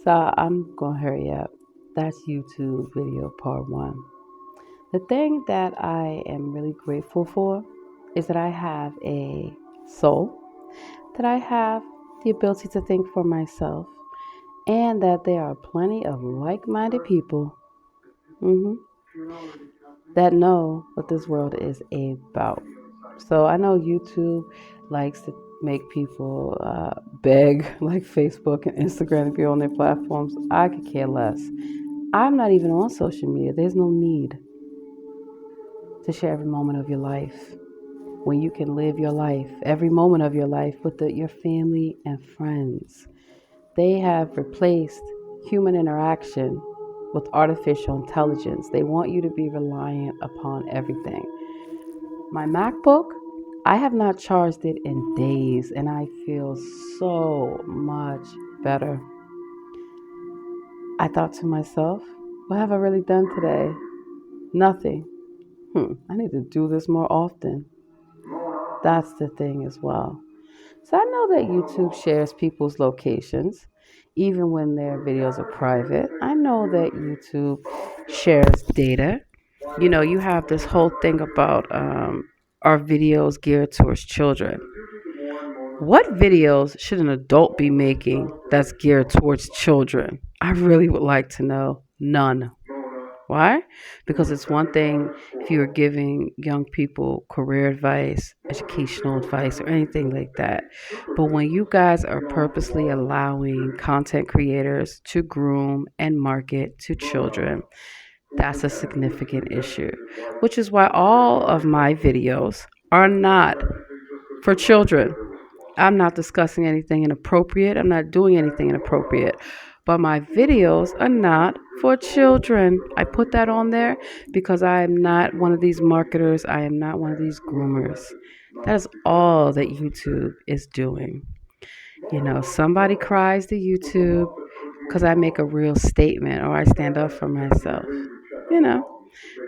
So I'm going to hurry up. That's YouTube video part one. The thing that I am really grateful for is that I have a soul, that I have the ability to think for myself, and that there are plenty of like minded people mhm, that know what this world is about. So I know YouTube likes to make people beg, like Facebook and Instagram, to be on their platforms. I could care less. I'm not even on social media. There's no need to share every moment of your life when you can live your life, every moment of your life, with your family and friends. They have replaced human interaction with artificial intelligence. They want you to be reliant upon everything. My MacBook, I have not charged it in days and I feel so much better. I thought to myself, what have I really done today? Nothing. I need to do this more often. That's the thing as well. So I know that YouTube shares people's locations, even when their videos are private. I know that YouTube shares data. You know, you have this whole thing about our videos geared towards children. What videos should an adult be making that's geared towards children? I really would like to know. None. Why? Because it's one thing if you're giving young people career advice, educational advice, or anything like that. But when you guys are purposely allowing content creators to groom and market to children, that's a significant issue, which is why all of my videos are not for children. I'm not discussing anything inappropriate. I'm not doing anything inappropriate. But my videos are not for children. I put that on there because I am not one of these marketers. I am not one of these groomers. That is all that YouTube is doing. You know, somebody cries to YouTube because I make a real statement or I stand up for myself. You know,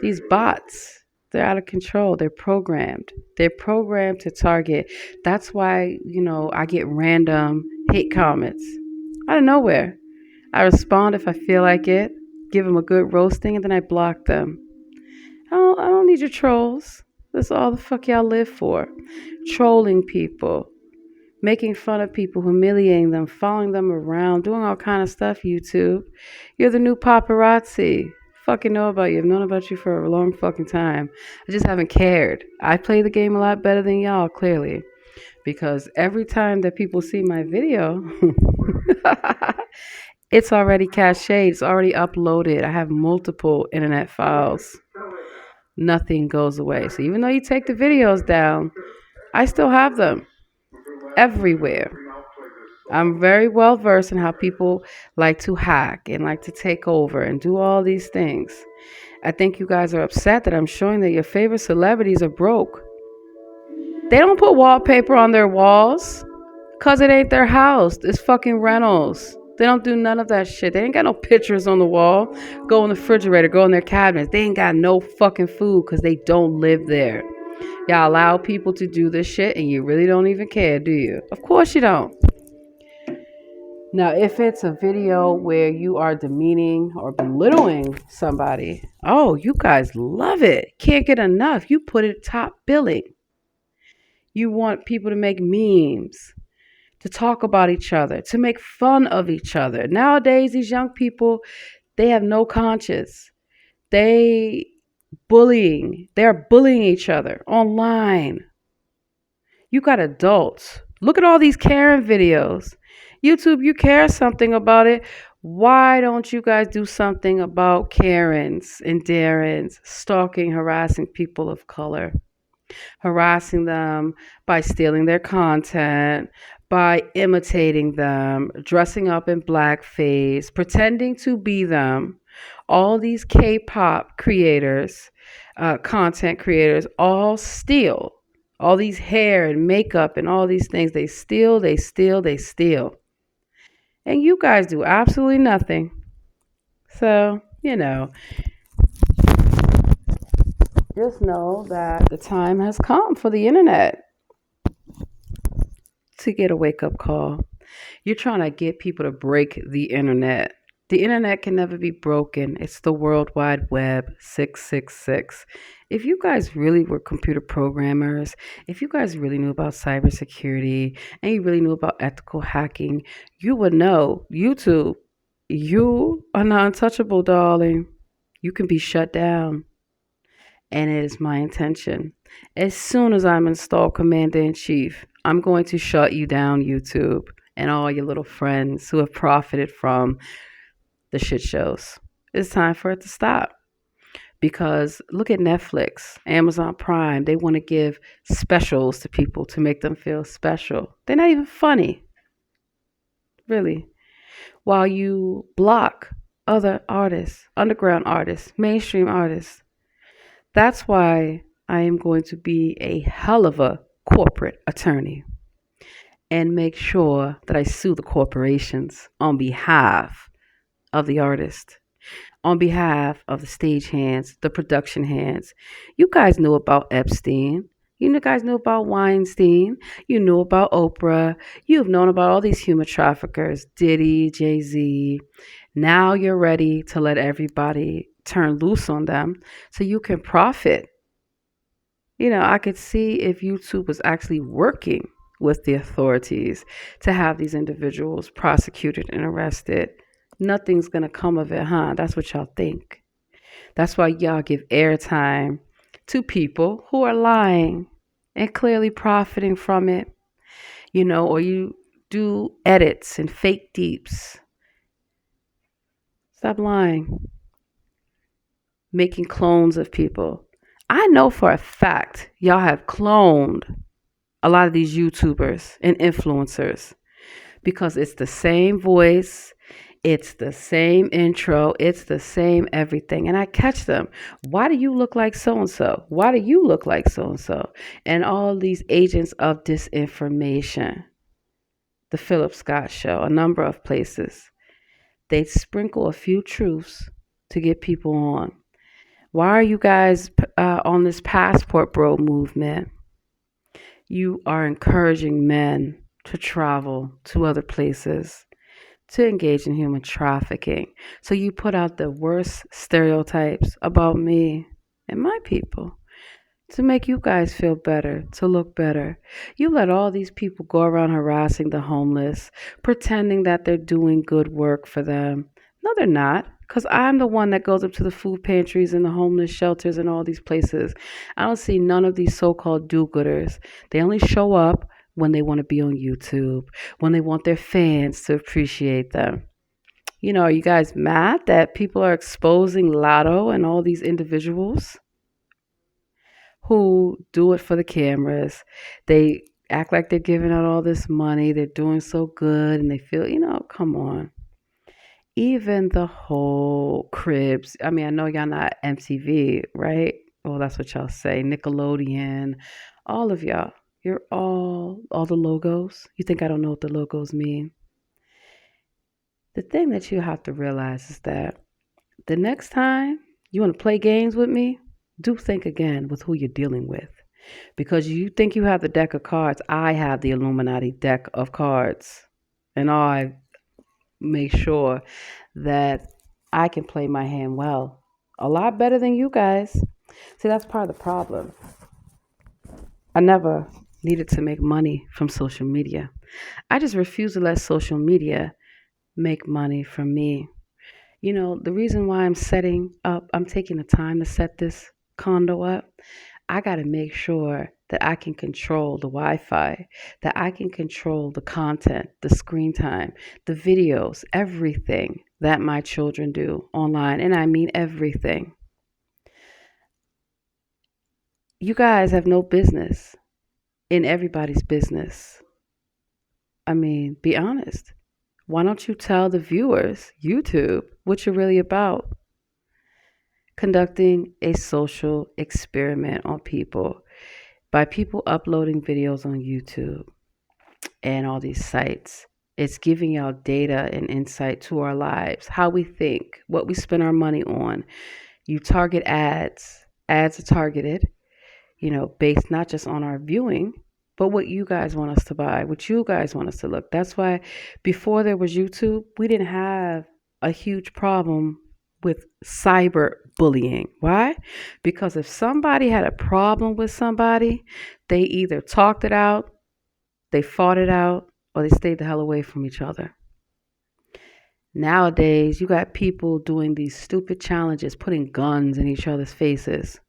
these bots, they're out of control. They're programmed. They're programmed to target. That's why, I get random hate comments out of nowhere. I respond if I feel like it, give them a good roasting, and then I block them. I don't need your trolls. That's all the fuck y'all live for. Trolling people, making fun of people, humiliating them, following them around, doing all kind of stuff, YouTube. You're the new paparazzi. Fucking know about you. I've known about you for a long fucking time. I just haven't cared. I play the game a lot better than y'all, clearly. Because every time that people see my video, it's already cached, it's already uploaded. I have multiple internet files. Nothing goes away. So even though you take the videos down, I still have them everywhere. I'm very well versed in how people like to hack and like to take over and do all these things. I think you guys are upset that I'm showing that your favorite celebrities are broke. They don't put wallpaper on their walls because it ain't their house. It's fucking rentals. They don't do none of that shit. They ain't got no pictures on the wall. Go in the refrigerator, go in their cabinets. They ain't got no fucking food because they don't live there. Y'all allow people to do this shit and you really don't even care, do you? Of course you don't. Now, if it's a video where you are demeaning or belittling somebody, oh, you guys love it. Can't get enough. You put it top billing. You want people to make memes, to talk about each other, to make fun of each other. Nowadays, these young people, they have no conscience. They they're bullying each other online. You got adults. Look at all these Karen videos. YouTube, you care something about it. Why don't you guys do something about Karens and Darrens stalking, harassing people of color? Harassing them by stealing their content, by imitating them, dressing up in blackface, pretending to be them. All these K-pop creators, content creators, all steal. All these hair and makeup and all these things, they steal, they steal, they steal. And you guys do absolutely nothing. So, just know that the time has come for the internet to get a wake up call. You're trying to get people to break the internet. The internet can never be broken. It's the World Wide Web 666. If you guys really were computer programmers, if you guys really knew about cybersecurity and you really knew about ethical hacking, you would know YouTube, you are not untouchable, darling. You can be shut down. And it is my intention. As soon as I'm installed Commander in Chief, I'm going to shut you down, YouTube, and all your little friends who have profited from the shit shows. It's time for it to stop. Because look at Netflix, Amazon Prime. They want to give specials to people to make them feel special. They're not even funny, really. While you block other artists, underground artists, mainstream artists. That's why I am going to be a hell of a corporate attorney and make sure that I sue the corporations on behalf of the artist, on behalf of the stage hands, the production hands. You guys knew about Epstein. You guys knew about Weinstein. You knew about Oprah. You've known about all these human traffickers, Diddy, Jay-Z. Now you're ready to let everybody turn loose on them so you can profit. I could see if YouTube was actually working with the authorities to have these individuals prosecuted and arrested. Nothing's going to come of it, huh? That's what y'all think. That's why y'all give airtime to people who are lying and clearly profiting from it, or you do edits and fake deeps. Stop lying. Making clones of people. I know for a fact y'all have cloned a lot of these YouTubers and influencers because it's the same voice, it's the same intro, it's the same everything. And I catch them. Why do you look like so-and-so? Why do you look like so-and-so? And all these agents of disinformation. The Philip Scott Show, a number of places. They sprinkle a few truths to get people on. Why are you guys on this passport bro movement? You are encouraging men to travel to other places to engage in human trafficking. So you put out the worst stereotypes about me and my people to make you guys feel better, to look better. You let all these people go around harassing the homeless, pretending that they're doing good work for them. No, they're not. Because I'm the one that goes up to the food pantries and the homeless shelters and all these places. I don't see none of these so-called do-gooders. They only show up when they want to be on YouTube, when they want their fans to appreciate them. Are you guys mad that people are exposing Lotto and all these individuals who do it for the cameras? They act like they're giving out all this money. They're doing so good and they feel, come on. Even the whole Cribs. I mean, I know y'all not MTV, right? Well, that's what y'all say. Nickelodeon, all of y'all. You're all the logos. You think I don't know what the logos mean? The thing that you have to realize is that the next time you want to play games with me, do think again with who you're dealing with. Because you think you have the deck of cards. I have the Illuminati deck of cards. And I make sure that I can play my hand well. A lot better than you guys. See, that's part of the problem. I never needed to make money from social media. I just refuse to let social media make money from me. The reason why I'm taking the time to set this condo up, I got to make sure that I can control the Wi-Fi, that I can control the content, the screen time, the videos, everything that my children do online. And I mean everything. You guys have no business in everybody's business. I mean, be honest. Why don't you tell the viewers, YouTube, what you're really about? Conducting a social experiment on people by people uploading videos on YouTube and all these sites. It's giving y'all data and insight to our lives, how we think, what we spend our money on. You target ads. Ads are targeted, based not just on our viewing, but what you guys want us to buy, what you guys want us to look. That's why before there was YouTube, we didn't have a huge problem with cyber bullying. Why? Because if somebody had a problem with somebody, they either talked it out, they fought it out, or they stayed the hell away from each other. Nowadays, you got people doing these stupid challenges, putting guns in each other's faces,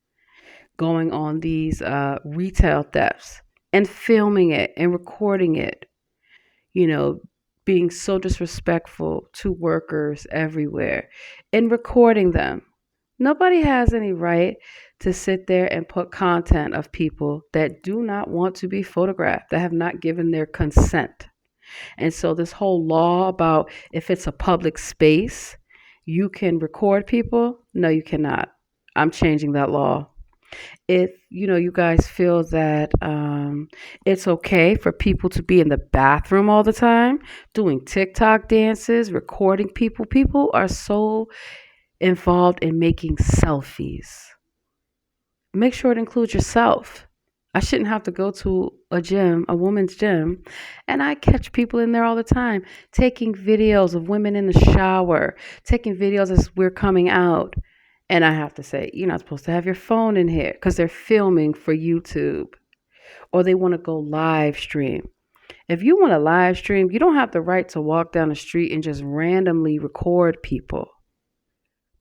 going on these retail thefts and filming it and recording it, you know, being so disrespectful to workers everywhere and recording them. Nobody has any right to sit there and put content of people that do not want to be photographed, that have not given their consent. And so, this whole law about if it's a public space, you can record people. No, you cannot. I'm changing that law. If you guys feel that it's okay for people to be in the bathroom all the time doing TikTok dances, recording people are so involved in making selfies. Make sure it includes yourself. I shouldn't have to go to a gym, a woman's gym, and I catch people in there all the time taking videos of women in the shower, taking videos as we're coming out. And I have to say, you're not supposed to have your phone in here because they're filming for YouTube or they want to go live stream. If you want to live stream, you don't have the right to walk down the street and just randomly record people.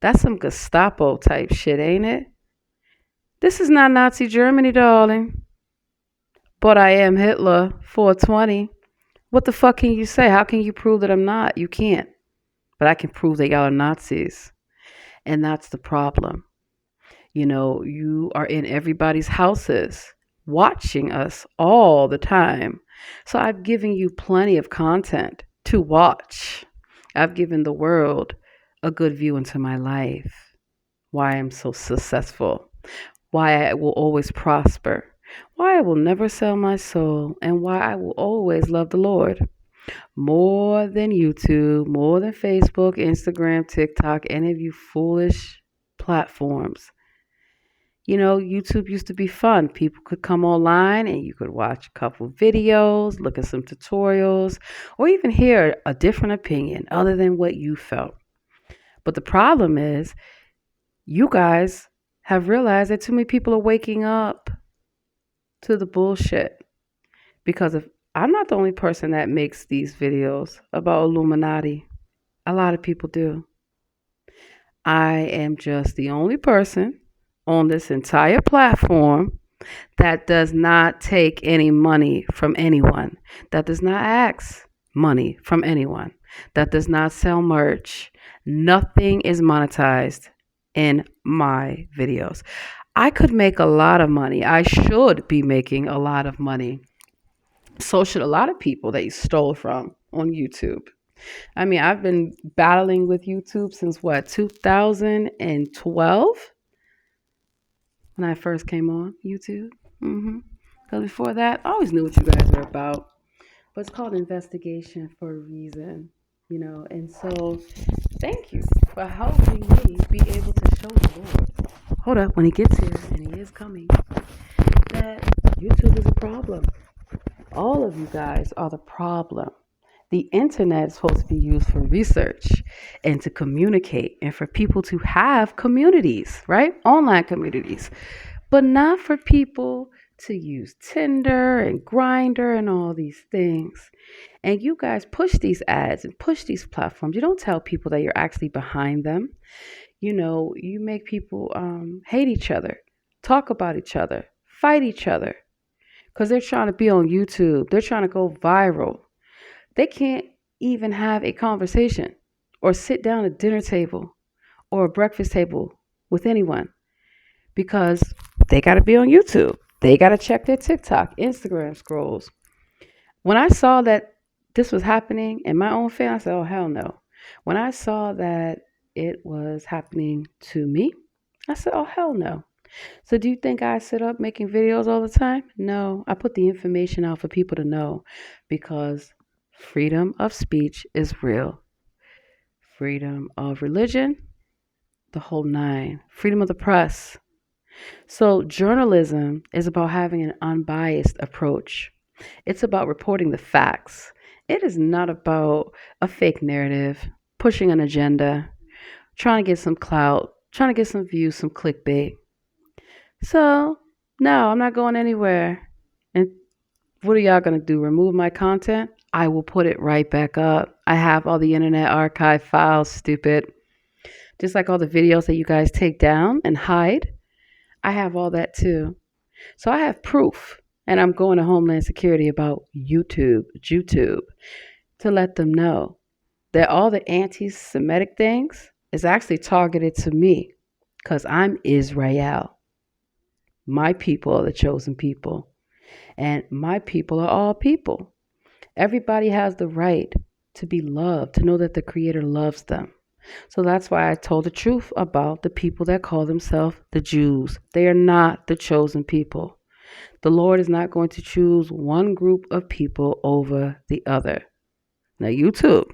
That's some Gestapo type shit, ain't it? This is not Nazi Germany, darling. But I am Hitler, 420. What the fuck can you say? How can you prove that I'm not? You can't. But I can prove that y'all are Nazis. And that's the problem. You are in everybody's houses watching us all the time. So I've given you plenty of content to watch. I've given the world a good view into my life, why I'm so successful, why I will always prosper, why I will never sell my soul, and why I will always love the Lord more than YouTube, more than Facebook, Instagram, TikTok, any of you foolish platforms. YouTube used to be fun. People could come online and you could watch a couple videos, look at some tutorials, or even hear a different opinion other than what you felt. But the problem is, you guys have realized that too many people are waking up to the bullshit. Because if I'm not the only person that makes these videos about Illuminati, a lot of people do. I am just the only person on this entire platform that does not take any money from anyone, that does not ask money from anyone, that does not sell merch. Nothing is monetized in my videos. I could make a lot of money. I should be making a lot of money. So should a lot of people that you stole from on YouTube. I mean, I've been battling with YouTube since 2012 when I first came on YouTube. Because before that, I always knew what you guys are about. But it's called investigation for a reason, And so, thank you for helping me be able to show the Lord. Hold up, when he gets here, and he is coming, that YouTube is a problem. All of you guys are the problem. The internet is supposed to be used for research and to communicate and for people to have communities, right? Online communities, but not for people to use Tinder and Grindr and all these things. And you guys push these ads and push these platforms. You don't tell people that you're actually behind them. You make people hate each other, talk about each other, fight each other because they're trying to be on YouTube. They're trying to go viral. They can't even have a conversation or sit down at a dinner table or a breakfast table with anyone because they got to be on YouTube. They got to check their TikTok, Instagram scrolls. When I saw that this was happening in my own family, I said, oh, hell no. When I saw that it was happening to me, I said, oh, hell no. So do you think I sit up making videos all the time? No, I put the information out for people to know because freedom of speech is real. Freedom of religion, the whole nine. Freedom of the press. So journalism is about having an unbiased approach. It's about reporting the facts. It is not about a fake narrative, pushing an agenda, trying to get some clout, trying to get some views, some clickbait. So, no, I'm not going anywhere. And what are y'all going to do? Remove my content? I will put it right back up. I have all the Internet Archive files, stupid. Just like all the videos that you guys take down and hide, I have all that too. So I have proof. And I'm going to Homeland Security about YouTube, to let them know that all the anti Semitic things is actually targeted to me because I'm Israel. My people are the chosen people, and my people are all people. Everybody has the right to be loved, to know that the Creator loves them. So that's why I told the truth about the people that call themselves the Jews. They are not the chosen people. The Lord is not going to choose one group of people over the other. Now, YouTube,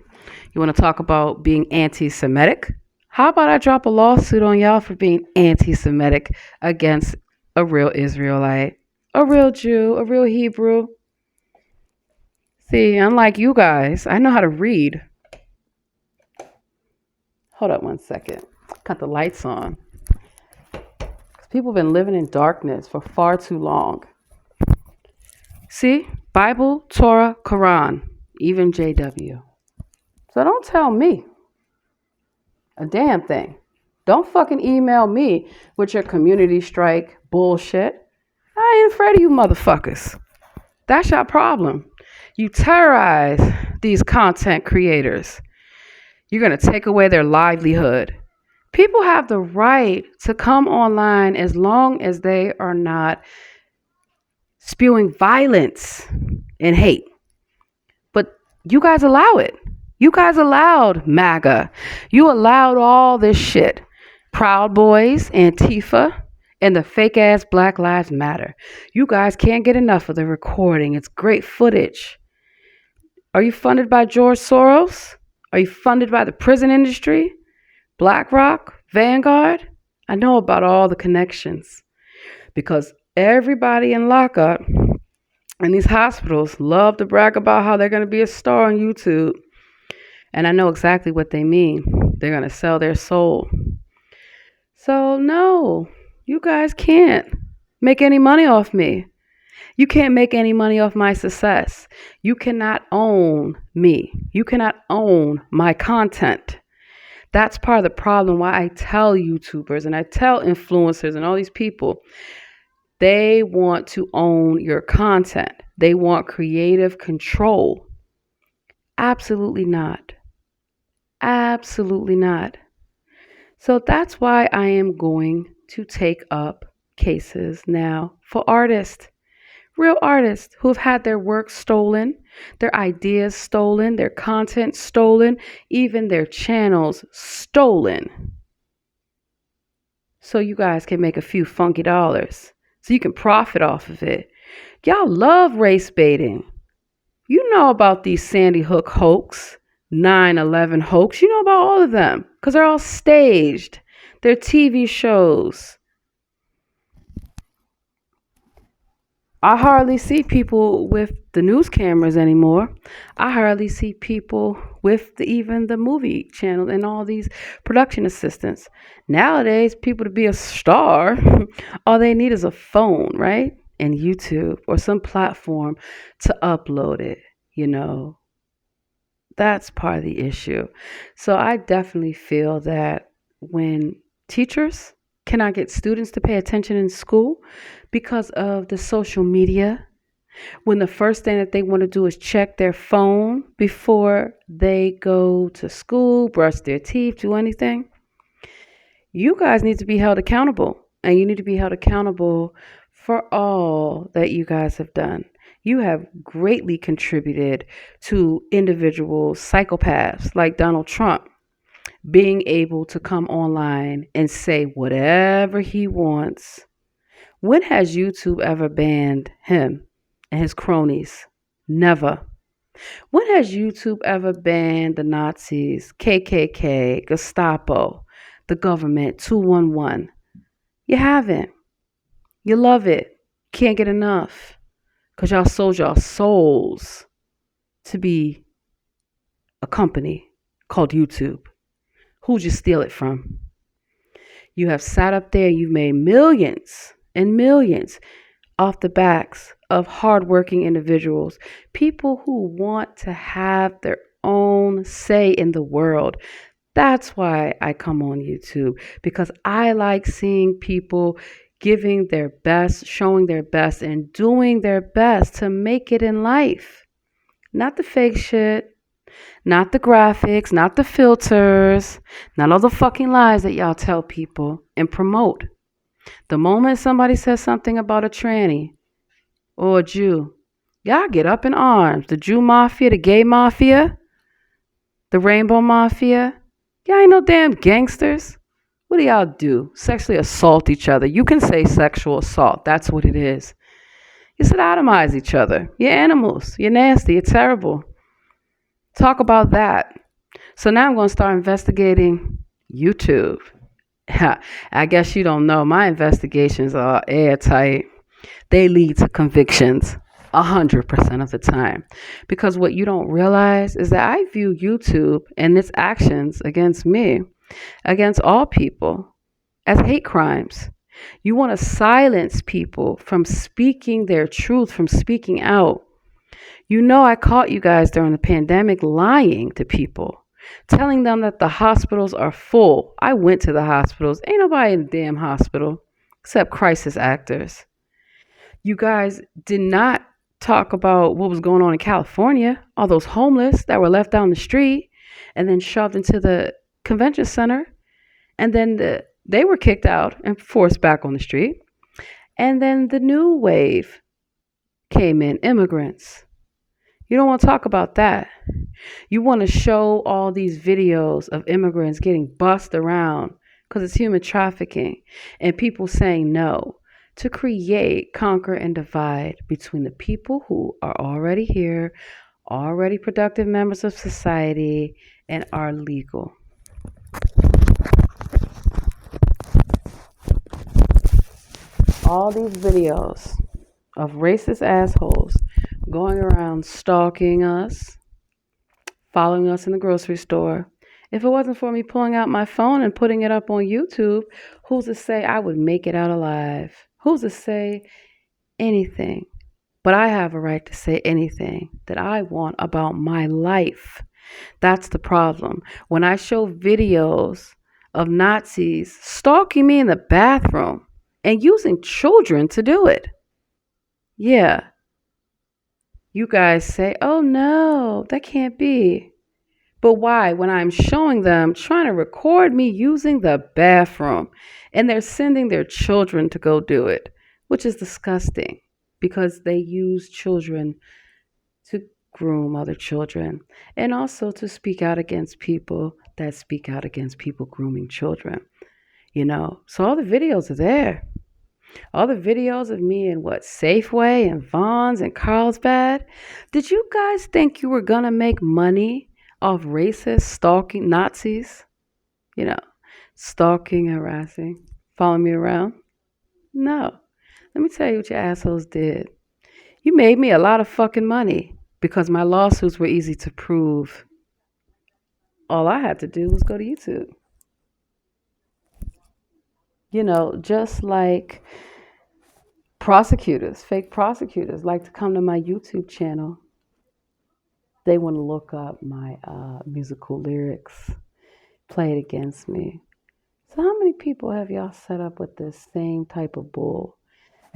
you want to talk about being anti Semitic? How about I drop a lawsuit on y'all for being anti Semitic against a real Israelite, a real Jew, a real Hebrew? See, unlike you guys, I know how to read. Hold up 1 second. Cut the lights on. People have been living in darkness for far too long. See? Bible, Torah, Quran, even JW. So don't tell me a damn thing. Don't fucking email me with your community strike bullshit. I ain't afraid of you motherfuckers. That's your problem. You terrorize these content creators. You're going to take away their livelihood. People have the right to come online as long as they are not spewing violence and hate. But you guys allow it. You guys allowed MAGA. You allowed all this shit. Proud Boys, Antifa, and the fake ass Black Lives Matter. You guys can't get enough of the recording. It's great footage. Are you funded by George Soros? Are you funded by the prison industry? BlackRock? Vanguard? I know about all the connections because everybody in lockup and these hospitals love to brag about how they're going to be a star on YouTube. And I know exactly what they mean. They're going to sell their soul. So no, you guys can't make any money off me. You can't make any money off my success. You cannot own me. You cannot own my content. That's part of the problem why I tell YouTubers and I tell influencers and all these people, they want to own your content. They want creative control. Absolutely not. Absolutely not. So that's why I am going to take up cases now for artists. Real artists who have had their work stolen, their ideas stolen, their content stolen, even their channels stolen. So you guys can make a few funky dollars. So you can profit off of it. Y'all love race baiting. You know about these Sandy Hook hoax, 9/11 hoax. You know about all of them because they're all staged. They're TV shows. I hardly see people with the news cameras anymore. I hardly see people with even the movie channel and all these production assistants. Nowadays, people to be a star, all they need is a phone, right? And YouTube or some platform to upload it, you know. That's part of the issue. So I definitely feel that when teachers cannot get students to pay attention in school because of the social media, when the first thing that they want to do is check their phone before they go to school, brush their teeth, do anything, you guys need to be held accountable. And you need to be held accountable for all that you guys have done. You have greatly contributed to individual psychopaths like Donald Trump being able to come online and say whatever he wants. When has YouTube ever banned him and his cronies? Never. When has YouTube ever banned the Nazis, KKK, Gestapo, the government, 211? You haven't. You love it. Can't get enough. because y'all sold y'all souls to be a company called YouTube. Who'd you steal it from? You have sat up there, you've made millions and millions off the backs of hardworking individuals, people who want to have their own say in the world. That's why I come on YouTube, because I like seeing people giving their best, showing their best, and doing their best to make it in life. Not the fake shit, not the graphics, not the filters, not all the fucking lies that y'all tell people and promote. The moment somebody says something about a tranny or a Jew, y'all get up in arms. The Jew mafia, the gay mafia, the rainbow mafia. Y'all ain't no damn gangsters. What do y'all do? Sexually assault each other. You can say sexual assault. That's what it is. You sodomize each other. You're animals. You're nasty. You're terrible. Talk about that. So now I'm going to start investigating YouTube. I guess you don't know. My investigations are airtight. They lead to convictions 100% of the time. Because what you don't realize is that I view YouTube and its actions against me, against all people, as hate crimes. You want to silence people from speaking their truth, from speaking out. You know, I caught you guys during the pandemic lying to people, telling them that the hospitals are full. I went to the hospitals. Ain't nobody in the damn hospital except crisis actors. You guys did not talk about what was going on in California, all those homeless that were left down the street and then shoved into the convention center. And then they were kicked out and forced back on the street. And then the new wave came in, immigrants. You don't want to talk about that. You want to show all these videos of immigrants getting bussed around because it's human trafficking and people saying no, to create, conquer, and divide between the people who are already here, already productive members of society, and are legal. All these videos of racist assholes going around stalking us, following us in the grocery store. If it wasn't for me pulling out my phone and putting it up on YouTube, who's to say I would make it out alive? Who's to say anything? But I have a right to say anything that I want about my life. That's the problem. When I show videos of Nazis stalking me in the bathroom and using children to do it, yeah, you guys say, oh no, that can't be. But why? When I'm showing them, trying to record me using the bathroom, and they're sending their children to go do it, which is disgusting because they use children to groom other children and also to speak out against people that speak out against people grooming children. So all the videos are there. All the videos of me in Safeway and Vons and Carlsbad. Did you guys think you were going to make money off racist, stalking Nazis? Stalking, harassing, following me around? No. Let me tell you what your assholes did. You made me a lot of fucking money because my lawsuits were easy to prove. All I had to do was go to YouTube. Just like fake prosecutors like to come to my YouTube channel. They want to look up my musical lyrics, play it against me. So how many people have y'all set up with this same type of bull?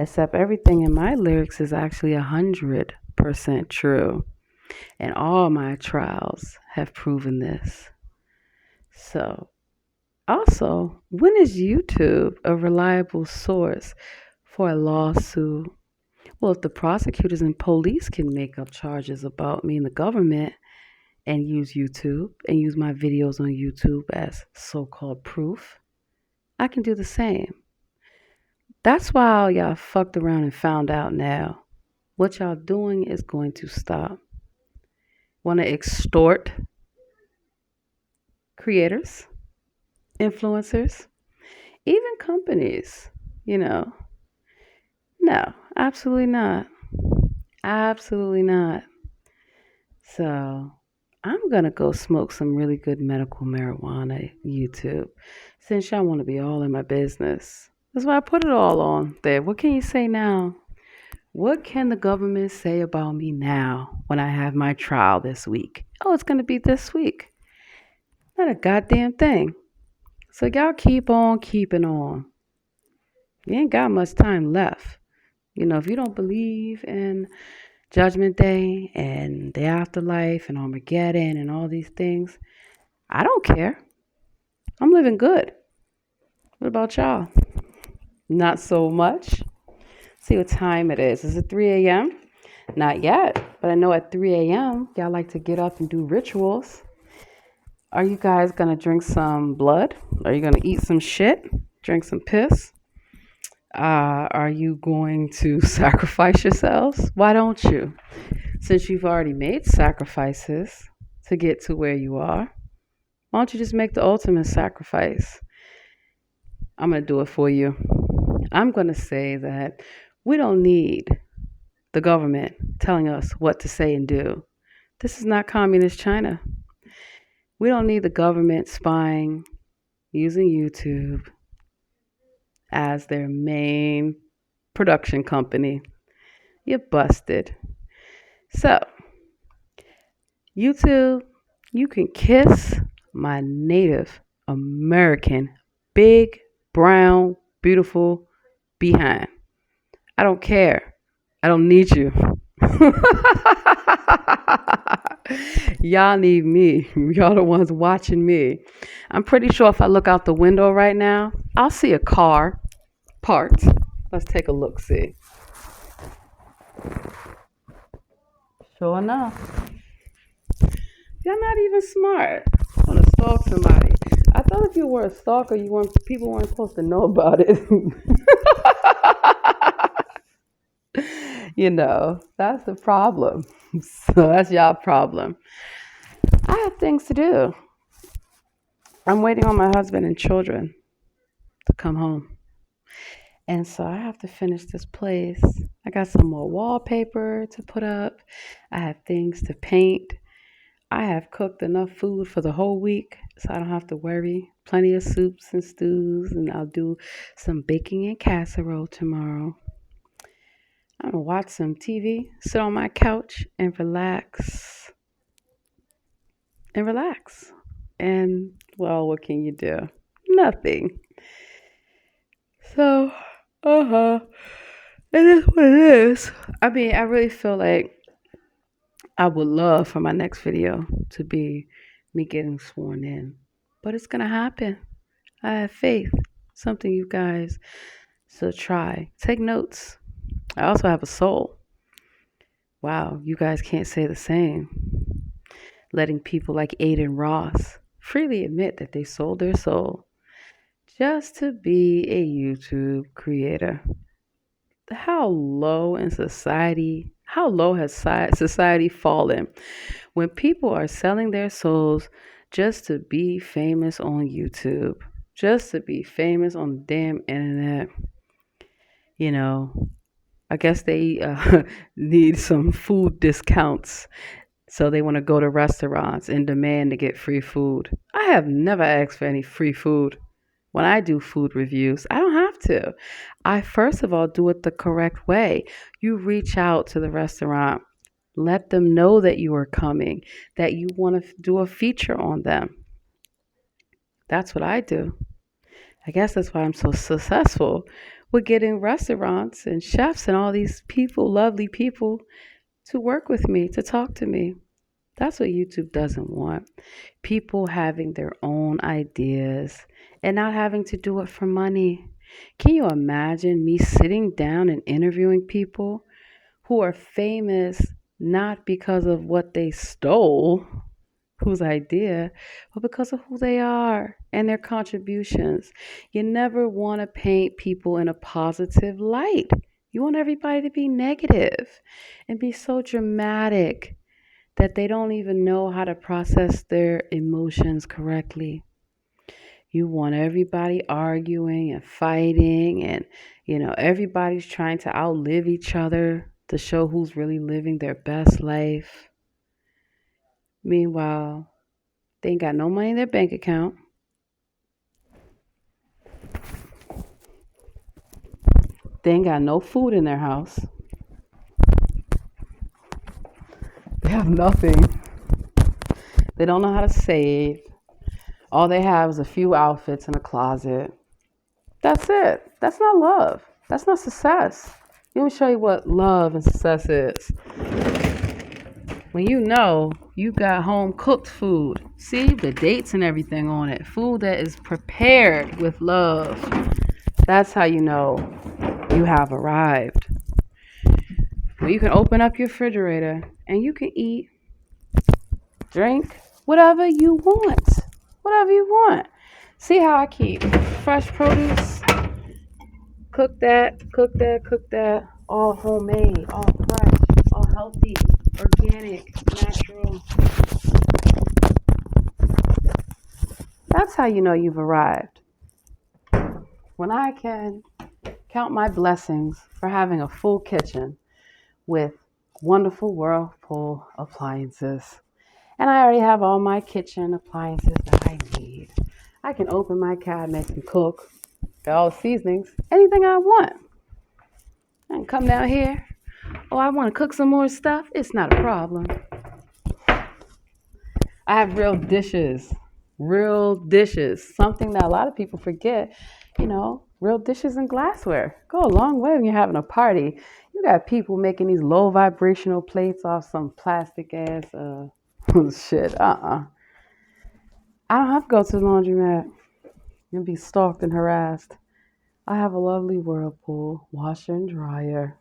Except everything in my lyrics is actually 100% true. And all my trials have proven this. So, also, when is YouTube a reliable source for a lawsuit? Well, if the prosecutors and police can make up charges about me and the government and use YouTube and use my videos on YouTube as so-called proof, I can do the same. That's why all y'all fucked around and found out now. What y'all doing is going to stop. Want to extort creators, influencers, even companies, No, absolutely not. Absolutely not. So I'm gonna go smoke some really good medical marijuana YouTube since y'all want to be all in my business. That's why I put it all on there. What can you say now? What can the government say about me now when I have my trial this week? Oh, it's gonna be this week. Not a goddamn thing. So y'all keep on keeping on. You ain't got much time left. If you don't believe in Judgment Day and the afterlife and Armageddon and all these things, I don't care. I'm living good. What about y'all? Not so much. See what time it is. Is it 3 a.m.? Not yet, but I know at 3 a.m. y'all like to get up and do rituals. Are you guys gonna drink some blood? Are you gonna eat some shit? Drink some piss? Are you going to sacrifice yourselves? Why don't you? Since you've already made sacrifices to get to where you are, why don't you just make the ultimate sacrifice? I'm going to do it for you. I'm going to say that we don't need the government telling us what to say and do. This is not communist China. We don't need the government spying, using YouTube as their main production company. You're busted. So, YouTube, you can kiss my Native American, big, brown, beautiful behind. I don't care. I don't need you. Y'all need me. Y'all the ones watching me. I'm pretty sure if I look out the window right now, I'll see a car parked. Let's take a look, see. Sure enough. You're not even smart. I want to stalk somebody. I thought if you were a stalker, people weren't supposed to know about it. That's the problem. So that's y'all problem. I have things to do. I'm waiting on my husband and children to come home. And so I have to finish this place. I got some more wallpaper to put up. I have things to paint. I have cooked enough food for the whole week, so I don't have to worry. Plenty of soups and stews, and I'll do some baking and casserole tomorrow. I'm gonna watch some TV, sit on my couch, and relax. And relax. And, well, what can you do? Nothing. So, it is what it is. I mean, I really feel like I would love for my next video to be me getting sworn in. But it's gonna happen. I have faith. Something you guys should try. Take notes. I also have a soul. Wow, you guys can't say the same. Letting people like Aiden Ross freely admit that they sold their soul just to be a YouTube creator. How low has society fallen when people are selling their souls just to be famous on YouTube, just to be famous on the damn internet? I guess they need some food discounts. So they want to go to restaurants and demand to get free food. I have never asked for any free food. When I do food reviews, I don't have to. I first of all do it the correct way. You reach out to the restaurant, let them know that you are coming, that you want to do a feature on them. That's what I do. I guess that's why I'm so successful with getting restaurants and chefs and all these people, lovely people, to work with me, to talk to me. That's what YouTube doesn't want. People having their own ideas and not having to do it for money. Can you imagine me sitting down and interviewing people who are famous not because of what they stole, whose idea, but because of who they are and their contributions? You never want to paint people in a positive light. You want everybody to be negative and be so dramatic that they don't even know how to process their emotions correctly. You want everybody arguing and fighting, and everybody's trying to outlive each other to show who's really living their best life. Meanwhile, they ain't got no money in their bank account. They ain't got no food in their house. They have nothing. They don't know how to save. All they have is a few outfits in a closet. That's it. That's not love. That's not success. Let me show you what love and success is. When you know you got home cooked food, see the dates and everything on it, food that is prepared with love, that's how you know you have arrived. When you can open up your refrigerator and you can eat, drink, whatever you want. Whatever you want. See how I keep fresh produce? Cook that, all homemade, all fresh, all healthy, organic, natural. That's how you know you've arrived. When I can count my blessings for having a full kitchen with wonderful Whirlpool appliances, and I already have all my kitchen appliances that I need. I can open my cabinets and cook, got all the seasonings, anything I want. I can come down here. Oh, I want to cook some more stuff. It's not a problem. I have real dishes. Something that a lot of people forget. Real dishes and glassware go a long way when you're having a party. You got people making these low vibrational plates off some plastic ass shit. I don't have to go to the laundromat and be stalked and harassed. I have a lovely Whirlpool washer and dryer.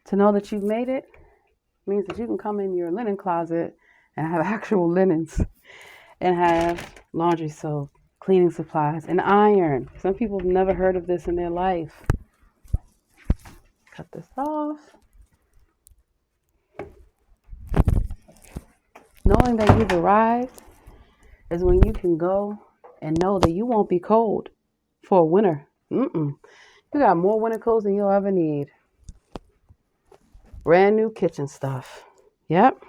To know that you've made it means that you can come in your linen closet and have actual linens and have laundry soap, cleaning supplies, and iron. Some people have never heard of this in their life. Cut this off. Knowing that you've arrived is when you can go and know that you won't be cold for winter. You got more winter clothes than you'll ever need. Brand new kitchen stuff. Yep.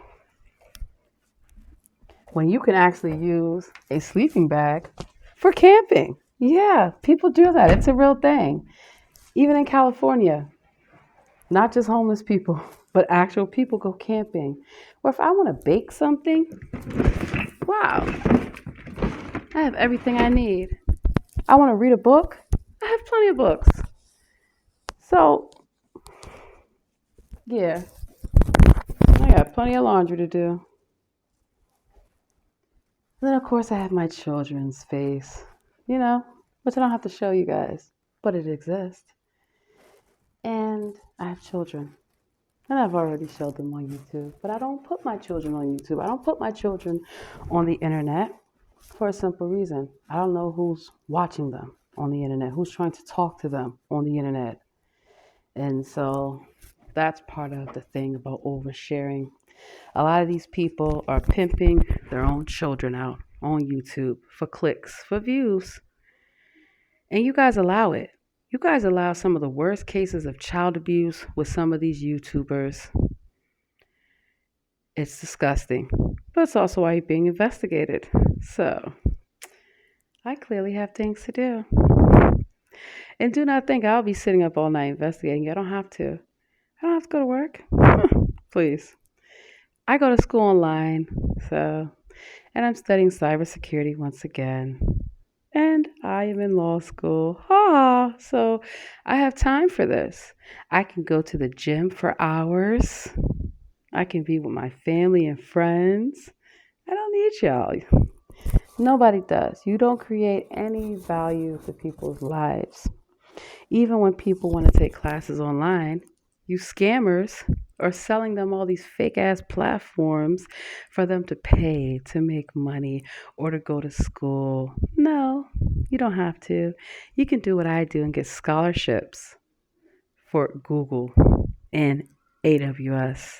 When you can actually use a sleeping bag for camping. Yeah, people do that. It's a real thing. Even in California, not just homeless people, but actual people go camping. Or if I want to bake something, wow, I have everything I need. I want to read a book, I have plenty of books. So, yeah, I got plenty of laundry to do. Then, of course, I have my children's face, which I don't have to show you guys, but it exists. And I have children. And I've already showed them on YouTube, but I don't put my children on YouTube. I don't put my children on the internet for a simple reason. I don't know who's watching them on the internet, who's trying to talk to them on the internet. And so that's part of the thing about oversharing. A lot of these people are pimping their own children out on YouTube for clicks, for views. And you guys allow it. You guys allow some of the worst cases of child abuse with some of these YouTubers. It's disgusting, but it's also why you're being investigated. So, I clearly have things to do. And do not think I'll be sitting up all night investigating. I don't have to. I don't have to go to work. Please. I go to school online, and I'm studying cybersecurity once again. And I am in law school. So I have time for this. I can go to the gym for hours. I can be with my family and friends. I don't need y'all. Nobody does. You don't create any value to people's lives. Even when people want to take classes online, you scammers are selling them all these fake ass platforms for them to pay to make money or to go to school. No, you don't have to. You can do what I do and get scholarships for Google and AWS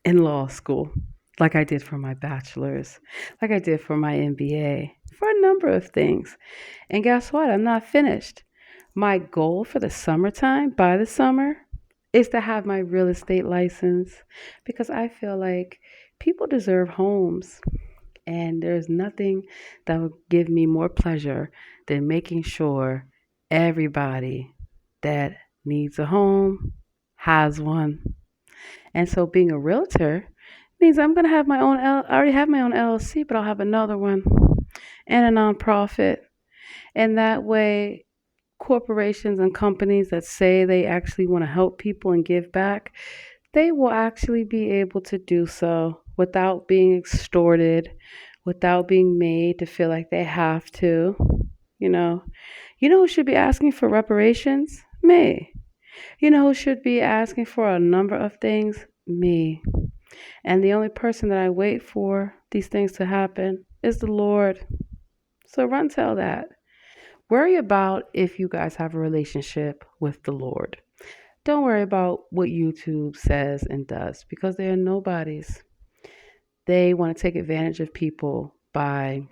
in law school, like I did for my bachelor's, like I did for my MBA, for a number of things. And guess what? I'm not finished. My goal for the summertime, by the summer, is to have my real estate license because I feel like people deserve homes. And there's nothing that would give me more pleasure than making sure everybody that needs a home has one. And so being a realtor means I'm going to have my own, I already have my own LLC, but I'll have another one and a nonprofit. And that way, corporations and companies that say they actually want to help people and give back, they will actually be able to do so without being extorted, without being made to feel like they have to. You know, who should be asking for reparations? Me. You know who should be asking for a number of things? Me. And the only person that I wait for these things to happen is the Lord. So run tell that. Worry about if you guys have a relationship with the Lord. Don't worry about what YouTube says and does because they are nobodies. They want to take advantage of people by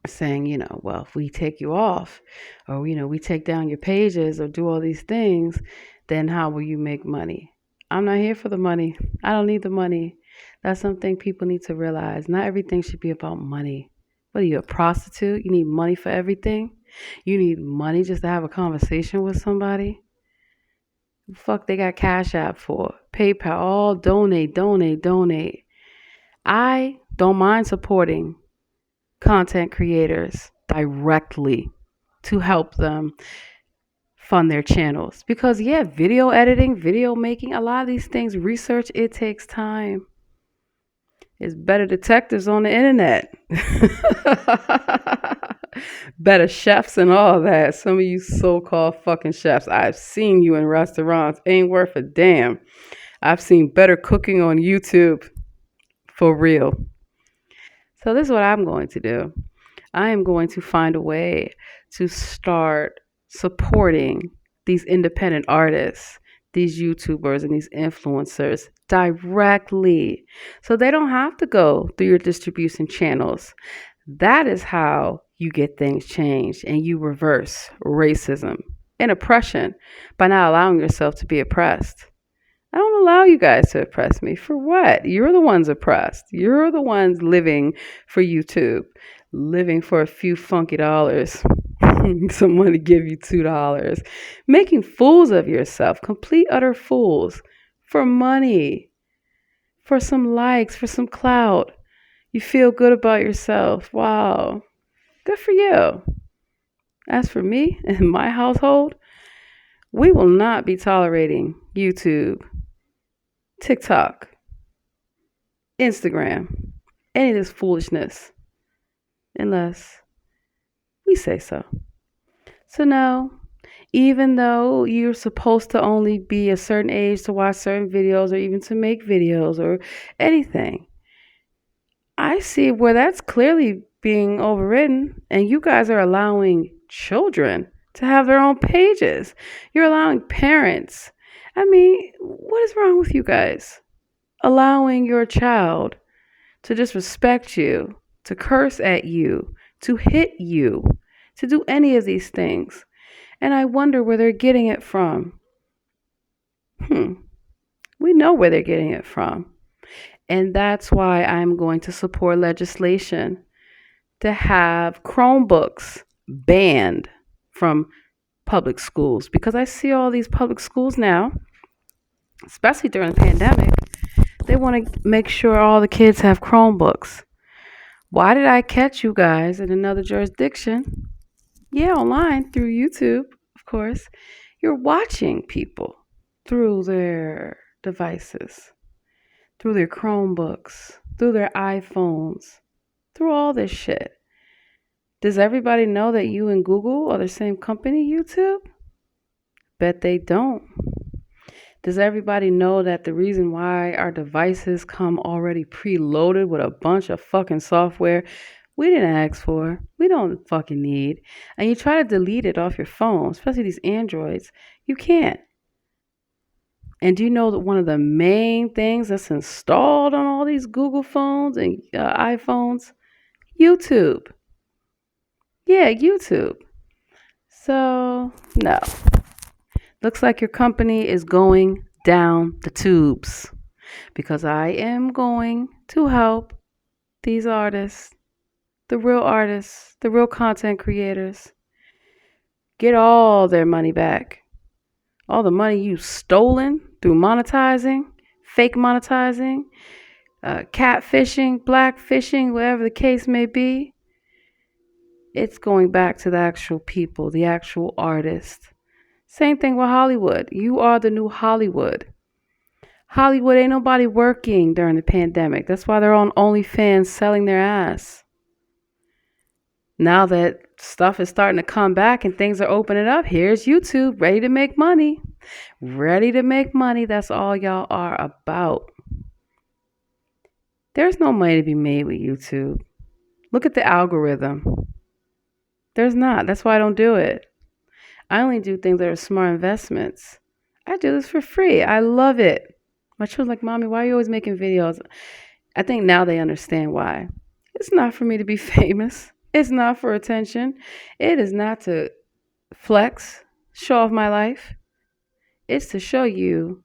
saying, well, if we take you off or, we take down your pages or do all these things, then how will you make money? I'm not here for the money. I don't need the money. That's something people need to realize. Not everything should be about money. What are you, a prostitute? You need money for everything? You need money just to have a conversation with somebody? Fuck, they got Cash App for PayPal. All donate, donate, donate. I don't mind supporting content creators directly to help them fund their channels because video editing, video making, a lot of these things, research, it takes time. There's better detectives on the internet. Better chefs and all that. Some of you so-called fucking chefs, I've seen you in restaurants, ain't worth a damn. I've seen better cooking on YouTube, for real. So this is what I'm going to do. I am going to find a way to start supporting these independent artists, these YouTubers and these influencers directly so they don't have to go through your distribution channels. That is how you get things changed and you reverse racism and oppression by not allowing yourself to be oppressed. I don't allow you guys to oppress me. For what? You're the ones oppressed. You're the ones living for YouTube, living for a few funky dollars. Someone to give you $2. Making fools of yourself, complete utter fools, for money, for some likes, for some clout. You feel good about yourself. Wow. Good for you. As for me and my household, we will not be tolerating YouTube, TikTok, Instagram, any of this foolishness, unless we say so. So no, even though you're supposed to only be a certain age to watch certain videos or even to make videos or anything, I see where that's clearly being overridden, and you guys are allowing children to have their own pages. You're allowing parents. I mean, what is wrong with you guys? Allowing your child to disrespect you, to curse at you, to hit you, to do any of these things. And I wonder where they're getting it from. We know where they're getting it from. And that's why I'm going to support legislation to have Chromebooks banned from public schools. Because I see all these public schools now, especially during the pandemic, they want to make sure all the kids have Chromebooks. Why did I catch you guys in another jurisdiction? Yeah, online through YouTube, of course. You're watching people through their devices, through their Chromebooks, through their iPhones, through all this shit. Does everybody know that you and Google are the same company, YouTube? Bet they don't. Does everybody know that the reason why our devices come already preloaded with a bunch of fucking software we didn't ask for, we don't fucking need, and you try to delete it off your phone, especially these Androids, you can't. And do you know that one of the main things that's installed on all these Google phones and iPhones? YouTube. Yeah, YouTube. So, no. Looks like your company is going down the tubes because I am going to help these artists, the real content creators, get all their money back. All the money you stolen through monetizing, fake monetizing, catfishing, blackfishing, whatever the case may be, it's going back to the actual people, the actual artists. Same thing with Hollywood. You are the new Hollywood. Hollywood ain't nobody working during the pandemic. That's why they're on OnlyFans selling their ass. Now that stuff is starting to come back and things are opening up, here's YouTube ready to make money. Ready to make money. That's all y'all are about. There's no money to be made with YouTube. Look at the algorithm. There's not. That's why I don't do it. I only do things that are smart investments. I do this for free. I love it. My children's like, Mommy, why are you always making videos? I think now they understand why. It's not for me to be famous. It's not for attention. It is not to flex, show off my life. It's to show you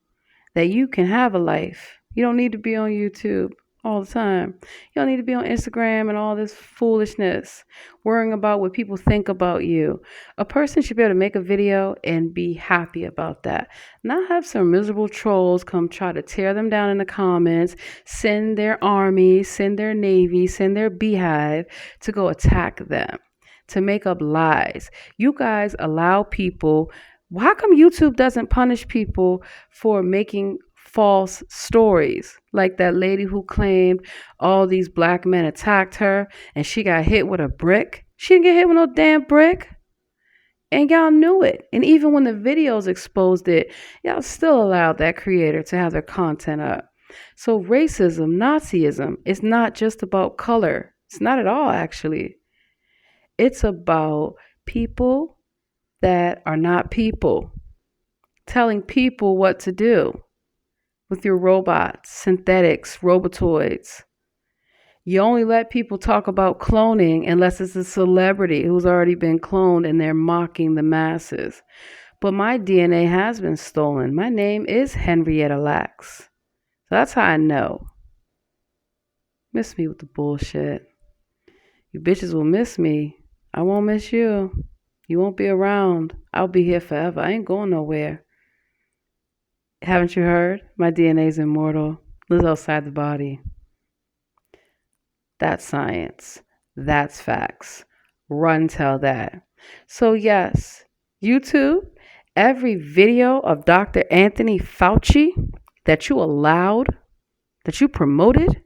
that you can have a life. You don't need to be on YouTube all the time. You don't need to be on Instagram and all this foolishness, worrying about what people think about you. A person should be able to make a video and be happy about that. Not have some miserable trolls come try to tear them down in the comments, send their army, send their navy, send their beehive to go attack them, to make up lies. You guys allow people. How come YouTube doesn't punish people for making false stories? Like that lady who claimed all these black men attacked her and she got hit with a brick. She didn't get hit with no damn brick. And y'all knew it. And even when the videos exposed it, y'all still allowed that creator to have their content up. So racism, Nazism, is not just about color. It's not at all, actually. It's about people that are not people, telling people what to do with your robots, synthetics, robotoids. You only let people talk about cloning unless it's a celebrity who's already been cloned and they're mocking the masses. But my DNA has been stolen. My name is Henrietta Lacks. So that's how I know. Miss me with the bullshit. You bitches will miss me. I won't miss you. You won't be around. I'll be here forever. I ain't going nowhere. Haven't you heard? My DNA is immortal. Lives outside the body. That's science. That's facts. Run tell that. So yes, YouTube, every video of Dr. Anthony Fauci that you allowed, that you promoted,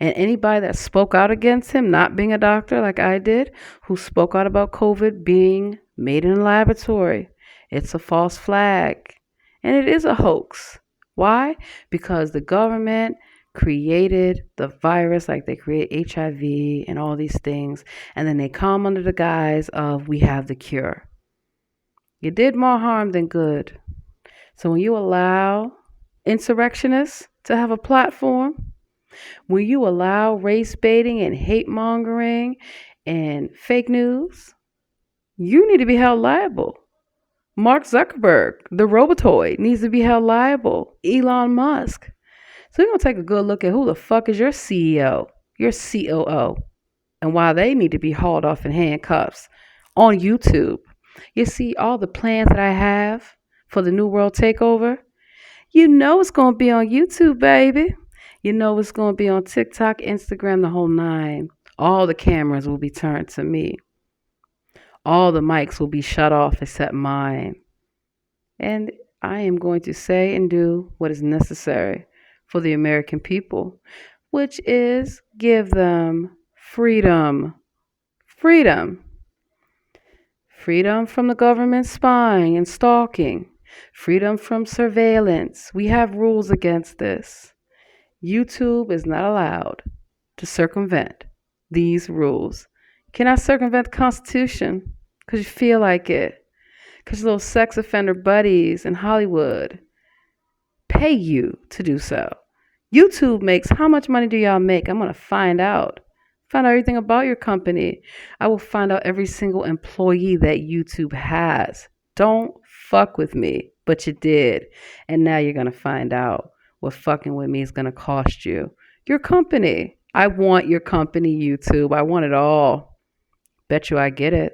and anybody that spoke out against him not being a doctor like I did, who spoke out about COVID being made in a laboratory, it's a false flag. And it is a hoax. Why? Because the government created the virus, like they create HIV and all these things, and then they come under the guise of we have the cure. You did more harm than good. So when you allow insurrectionists to have a platform, when you allow race baiting and hate mongering and fake news, you need to be held liable. Mark Zuckerberg, the robotoid, needs to be held liable. Elon Musk. So we're going to take a good look at who the fuck is your CEO, your COO, and why they need to be hauled off in handcuffs on YouTube. You see all the plans that I have for the New World Takeover? You know it's going to be on YouTube, baby. You know it's going to be on TikTok, Instagram, the whole nine. All the cameras will be turned to me. All the mics will be shut off except mine. And I am going to say and do what is necessary for the American people, which is give them freedom. Freedom. Freedom from the government spying and stalking. Freedom from surveillance. We have rules against this. YouTube is not allowed to circumvent these rules. You cannot circumvent the Constitution because you feel like it. Because little sex offender buddies in Hollywood pay you to do so. YouTube makes, how much money do y'all make? I'm going to find out. Find out everything about your company. I will find out every single employee that YouTube has. Don't fuck with me. but you did. And now you're going to find out what fucking with me is going to cost you. Your company. I want your company, YouTube. I want it all. Bet you I get it.